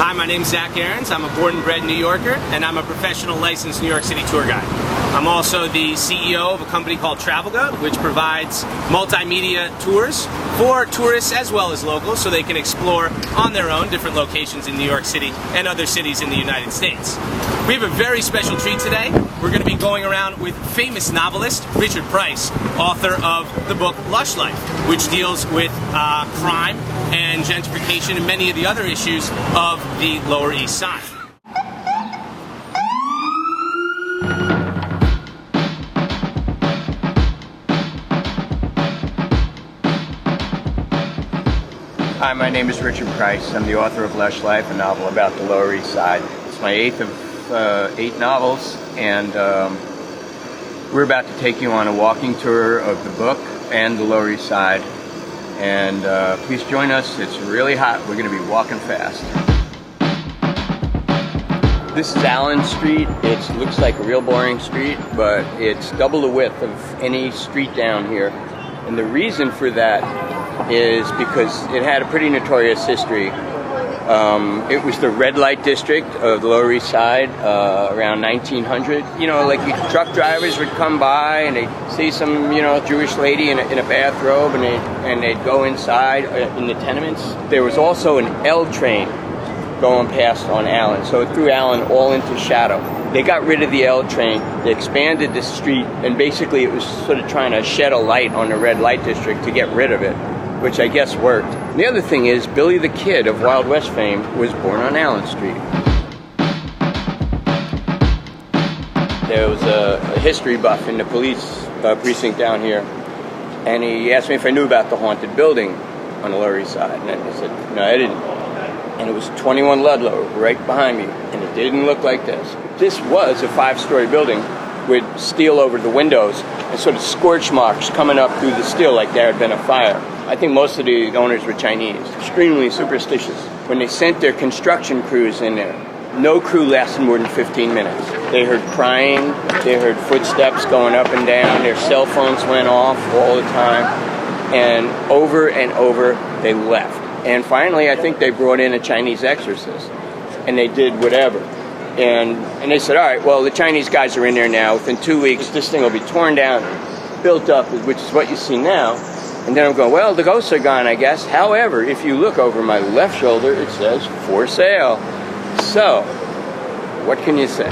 Hi, my name's Zach Aarons. I'm a born and bred New Yorker, and I'm a professional licensed New York City tour guide. I'm also the CEO of a company called Travelgoat, which provides multimedia tours for tourists as well as locals so they can explore on their own different locations in New York City and other cities in the United States. We have a very special treat today. We're going to be going around with famous novelist Richard Price, author of the book Lush Life, which deals with crime and gentrification and many of the other issues of the Lower East Side. Hi, my name is Richard Price. I'm the author of Lush Life, a novel about the Lower East Side. It's my eighth of 8 novels, and we're about to take you on a walking tour of the book and the Lower East Side. And please join us. It's really hot. We're going to be walking fast. This is Allen Street. It looks like a real boring street, but it's double the width of any street down here. And the reason for that is because it had a pretty notorious history. It was the red light district of the Lower East Side around 1900. You know, like truck drivers would come by and they'd see some, Jewish lady in a bathrobe, and they'd go inside in the tenements. There was also an L train going past on Allen, so it threw Allen all into shadow. They got rid of the L train, they expanded the street, and basically it was sort of trying to shed a light on the red light district to get rid of it, which I guess worked. The other thing is, Billy the Kid of Wild West fame was born on Allen Street. There was a history buff in the police precinct down here, and he asked me if I knew about the haunted building on the Lower East Side, and I said, no, I didn't. And it was 21 Ludlow right behind me, and it didn't look like this. This was a 5-story building with steel over the windows and sort of scorch marks coming up through the steel like there had been a fire. I think most of the owners were Chinese, extremely superstitious. When they sent their construction crews in there, no crew lasted more than 15 minutes. They heard crying, they heard footsteps going up and down, their cell phones went off all the time, and over they left. And finally, I think they brought in a Chinese exorcist, and they did whatever. And they said, all right, well, the Chinese guys are in there now. Within 2 weeks, this thing will be torn down, built up, which is what you see now. And then I'm going, well, the ghosts are gone, I guess. However, if you look over my left shoulder, it says, for sale. So, what can you say?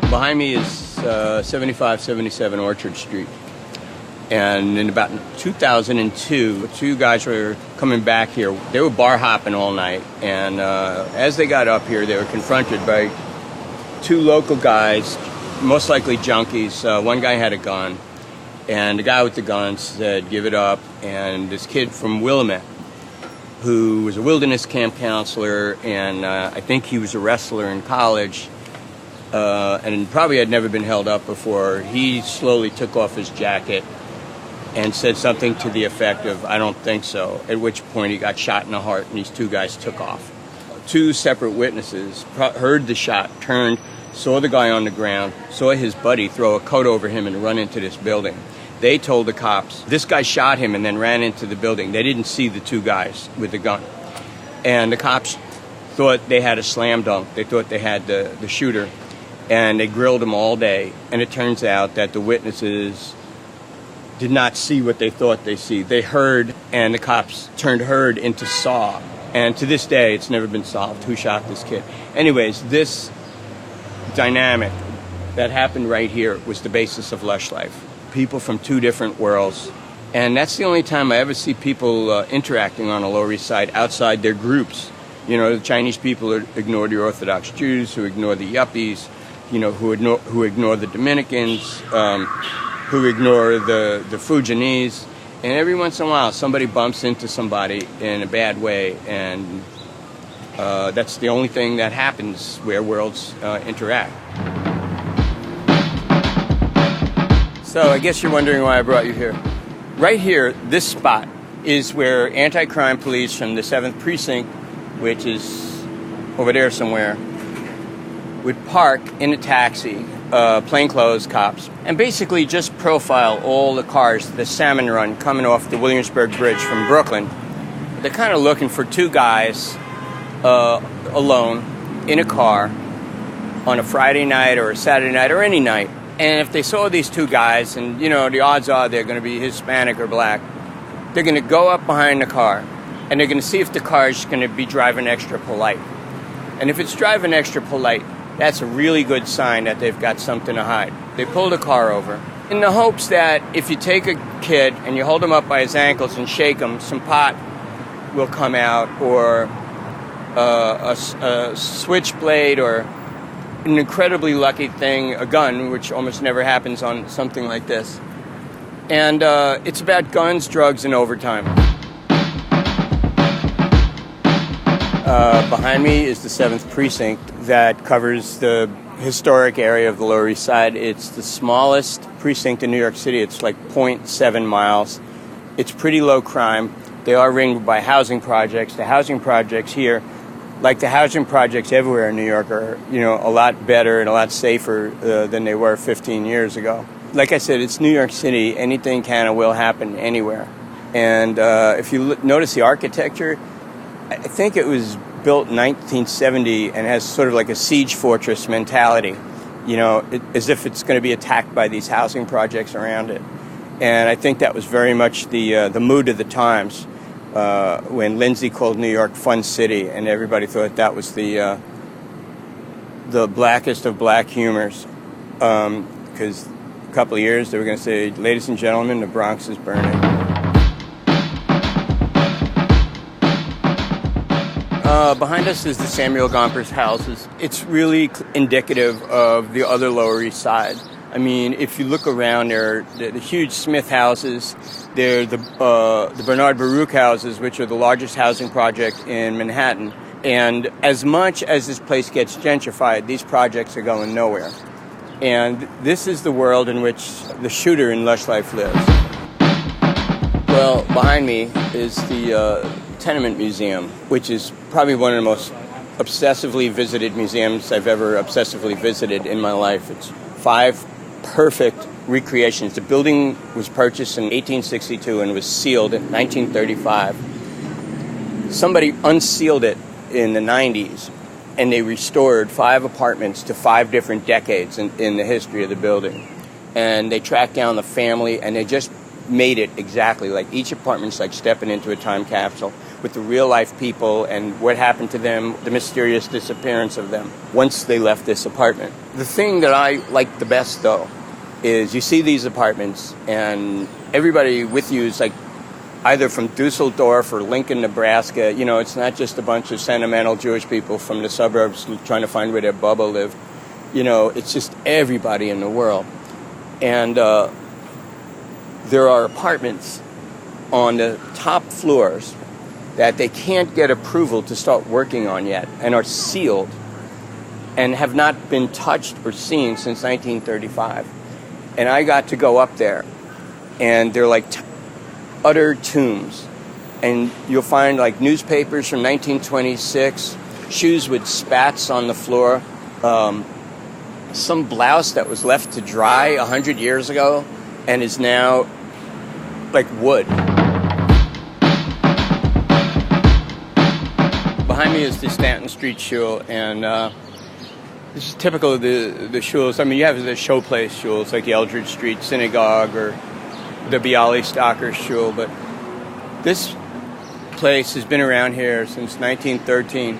Behind me is 7577 Orchard Street. And in about 2002, 2 guys were coming back here. They were bar hopping all night. And as they got up here, they were confronted by 2 local guys, most likely junkies. One guy had a gun, and the guy with the gun said, give it up. And this kid from Willamette, who was a wilderness camp counselor, and I think he was a wrestler in college, and probably had never been held up before, he slowly took off his jacket and said something to the effect of, I don't think so, at which point he got shot in the heart, and these 2 guys took off. 2 separate witnesses heard the shot, turned, saw the guy on the ground, saw his buddy throw a coat over him and run into this building. They told the cops, this guy shot him and then ran into the building. They didn't see the 2 guys with the gun. And the cops thought they had a slam dunk. They thought they had the shooter. And they grilled him all day. And it turns out that the witnesses did not see what they thought they see. They heard, and the cops turned heard into saw. And to this day, it's never been solved who shot this kid. Anyways, this dynamic that happened right here was the basis of Lush Life. People from 2 different worlds. And that's the only time I ever see people interacting on the Lower East Side outside their groups. The Chinese people ignore the Orthodox Jews, who ignore the yuppies, who ignore the Dominicans, who ignore the Fujianese, and every once in a while somebody bumps into somebody in a bad way, and that's the only thing that happens where worlds interact. So I guess you're wondering why I brought you here. Right here, this spot is where anti-crime police from the 7th Precinct, which is over there somewhere, would park in a taxi, plainclothes cops, and basically just profile all the cars, the salmon run coming off the Williamsburg Bridge from Brooklyn, they're kind of looking for two guys alone in a car on a Friday night or a Saturday night or any night. And if they saw these two guys, and the odds are they're going to be Hispanic or black, they're going to go up behind the car and they're going to see if the car is going to be driving extra polite. And if it's driving extra polite, that's a really good sign that they've got something to hide. They pull the car over in the hopes that if you take a kid and you hold him up by his ankles and shake him, some pot will come out, or a switchblade, or an incredibly lucky thing, a gun, which almost never happens on something like this. And it's about guns, drugs, and overtime. Behind me is the 7th Precinct that covers the historic area of the Lower East Side. It's the smallest precinct in New York City. It's like 0.7 miles. It's pretty low crime. They are ringed by housing projects. The housing projects here, like the housing projects everywhere in New York, are a lot better and a lot safer than they were 15 years ago. Like I said, it's New York City. Anything can and will happen anywhere. And if you notice the architecture, I think it was built in 1970 and has sort of like a siege fortress mentality, as if it's going to be attacked by these housing projects around it. And I think that was very much the mood of the times when Lindsay called New York Fun City, and everybody thought that was the blackest of black humors. Because a couple of years they were going to say, "Ladies and gentlemen, the Bronx is burning." Behind us is the Samuel Gompers houses. It's really indicative of the other Lower East Side. I mean, if you look around, there are the huge Smith houses. There are the Bernard Baruch houses, which are the largest housing project in Manhattan. And as much as this place gets gentrified, these projects are going nowhere. And this is the world in which the shooter in Lush Life lives. Well, behind me is the Tenement Museum, which is probably one of the most obsessively visited museums I've ever obsessively visited in my life. It's 5 perfect recreations. The building was purchased in 1862 and was sealed in 1935. Somebody unsealed it in the 90s, and they restored 5 apartments to 5 different decades in the history of the building. And they tracked down the family, and they just made it exactly like each apartment's like stepping into a time capsule with the real life people and what happened to them, the mysterious disappearance of them once they left this apartment. The thing that I like the best, though, is you see these apartments and everybody with you is like either from Dusseldorf or Lincoln, Nebraska. It's not just a bunch of sentimental Jewish people from the suburbs trying to find where their Bubba lived. It's just everybody in the world. And there are apartments on the top floors that they can't get approval to start working on yet and are sealed and have not been touched or seen since 1935. And I got to go up there, and they're like utter tombs. And you'll find like newspapers from 1926, shoes with spats on the floor, some blouse that was left to dry 100 years ago and is now like wood. Behind me is the Stanton Street Shul, and this is typical of the shuls. I mean, you have the showplace shuls like the Eldridge Street Synagogue or the Bialystoker Shul, but this place has been around here since 1913.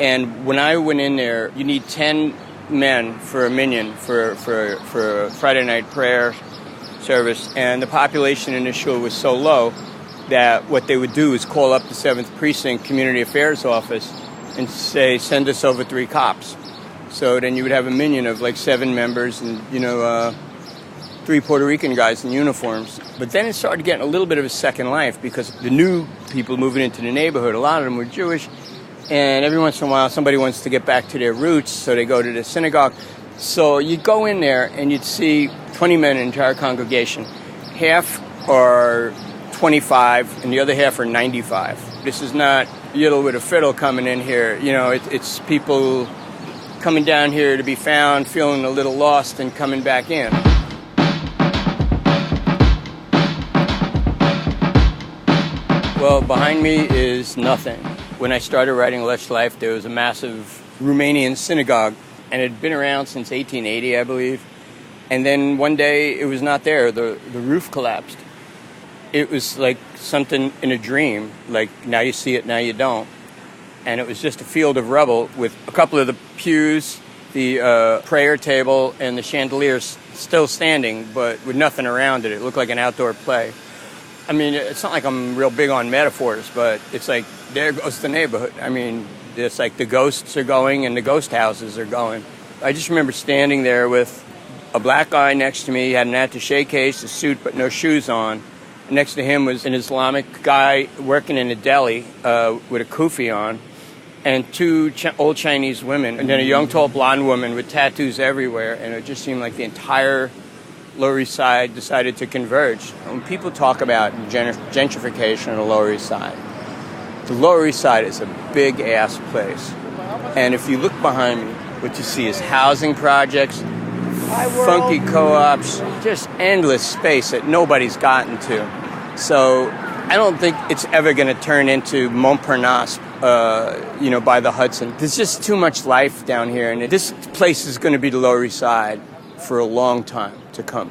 And when I went in there, you need 10 men for a minyan for a Friday night prayer service, and the population in the shul was so low that what they would do is call up the 7th Precinct Community Affairs Office and say, send us over 3 cops. So then you would have a minyan of like 7 members and, 3 Puerto Rican guys in uniforms. But then it started getting a little bit of a second life because the new people moving into the neighborhood, a lot of them were Jewish, and every once in a while somebody wants to get back to their roots, so they go to the synagogue. So you'd go in there and you'd see 20 men in the entire congregation. Half are 25 and the other half are 95. This is not Yiddle with a fiddle coming in here. It's people coming down here to be found, feeling a little lost, and coming back in. Well, behind me is nothing. When I started writing Lush Life, there was a massive Romanian synagogue, and it had been around since 1880, I believe. And then one day it was not there. The roof collapsed. It was like something in a dream, like now you see it, now you don't. And it was just a field of rubble with a couple of the pews, the prayer table, and the chandeliers still standing, but with nothing around it. It looked like an outdoor play. I mean, it's not like I'm real big on metaphors, but it's like, there goes the neighborhood. I mean, it's like the ghosts are going and the ghost houses are going. I just remember standing there with a black guy next to me. He had an attaché case, a suit, but no shoes on. Next to him was an Islamic guy working in a deli with a kufi on, and two old Chinese women, and then a young, tall, blonde woman with tattoos everywhere. And it just seemed like the entire Lower East Side decided to converge. When people talk about gentrification on the Lower East Side, the Lower East Side is a big-ass place. And if you look behind me, what you see is housing projects, funky co-ops, just endless space that nobody's gotten to. So I don't think it's ever going to turn into Montparnasse, by the Hudson. There's just too much life down here, and this place is going to be the Lower East Side for a long time to come.